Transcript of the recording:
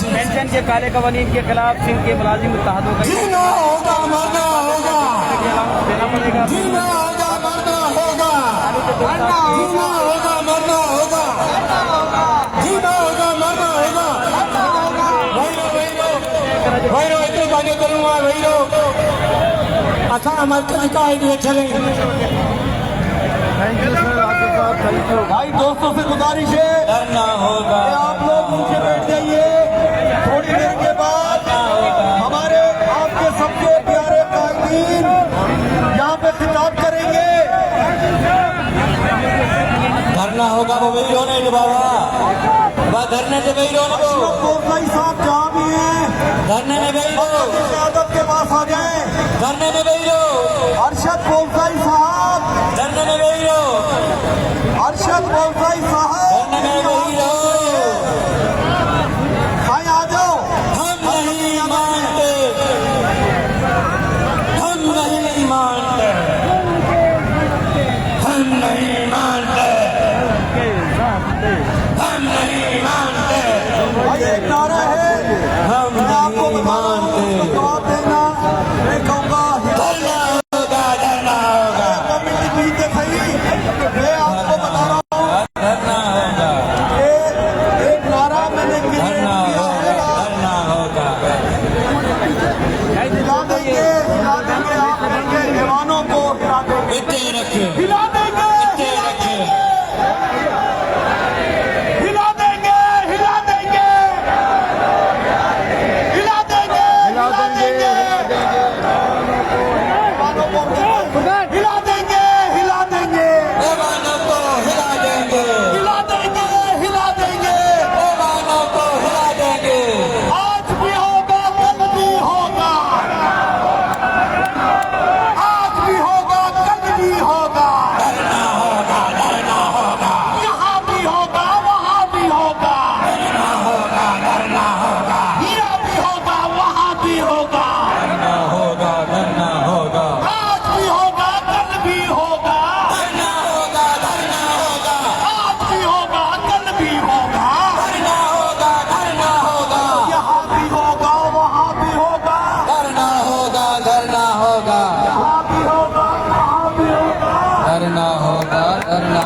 Pension के काले कवानीन के खिलाफ सिंध के मुलाजिम मुत्तहद हो गए। जीना होगा मरना होगा, देना पड़ेगा। जीना होगा मरना होगा, जीना होगा मरना होगा, जीना होगा मरना होगा। भैरो इतने बातें करूँगा भैरो अच्छा हमारे का आइडिया चले। थैंक यू सर, आसिफ साहब थैंक यू। भाई दोस्तों से गुजारिश है डरना होगा, आप लोग नीचे बैठ जाइए। थोड़ी देर के बाद हमारे आपके सबसे प्यारे कायदीन यहाँ पे खिताब करेंगे। धरना होगा वो वही रोने जो बाबा वह धरने से वही रोने को गोसाई साहब जहाँ भी हैं धरने में वही रो, क़यादत के पास आ जाएं। धरने में वही रो, अरशद गोसाई साहब, धरने में वही रो, अरशद गोसाई साहब धरने में वही रो। भाई आ जाओ। हम नहीं मानते, हम नहीं मानते, हम नहीं मानते, हम नहीं मानते, भाई एक नारा है, हम मैं आपको नहीं मानते। जवाब देना मैं कहूँगा धरना होगा, धरना होगा, कमेटी पीछे सही। मैं आपको बता रहा हूँ धरना होगा, एक नारा मैंने धरना होगा, धरना होगा। हिला देंगे आप इनके जवानों को हिला देंगे, इतने रखे, हिला देंगे, इतने रखे, हिला देंगे, हिला देंगे, हिला देंगे, हिला देंगे, जवानों को हिला देंगे, हिला देंगे, जवानों को हिला देंगे, हिला देंगे, हिला देंगे। जवानों को हिला देंगे। आज भी होगा, कल भी होगा, आज भी होगा, कल भी होगा, धरना होगा, धरना होगा, यहाँ भी होगा, वहाँ भी होगा, धरना होगा, धरना होगा, यहाँ भी होगा, वहाँ भी होगा, धरना होगा, धरना होगा, आज भी होगा, कल भी होगा, धरना होगा, धरना होगा, आज भी होगा, कल भी होगा, धरना होगा, धरना होगा, यहाँ भी होगा, वहाँ भी होगा, धरना होगा, धरना होगा, यहाँ भी होगा, वहाँ भी होगा। धरना होगा, धरना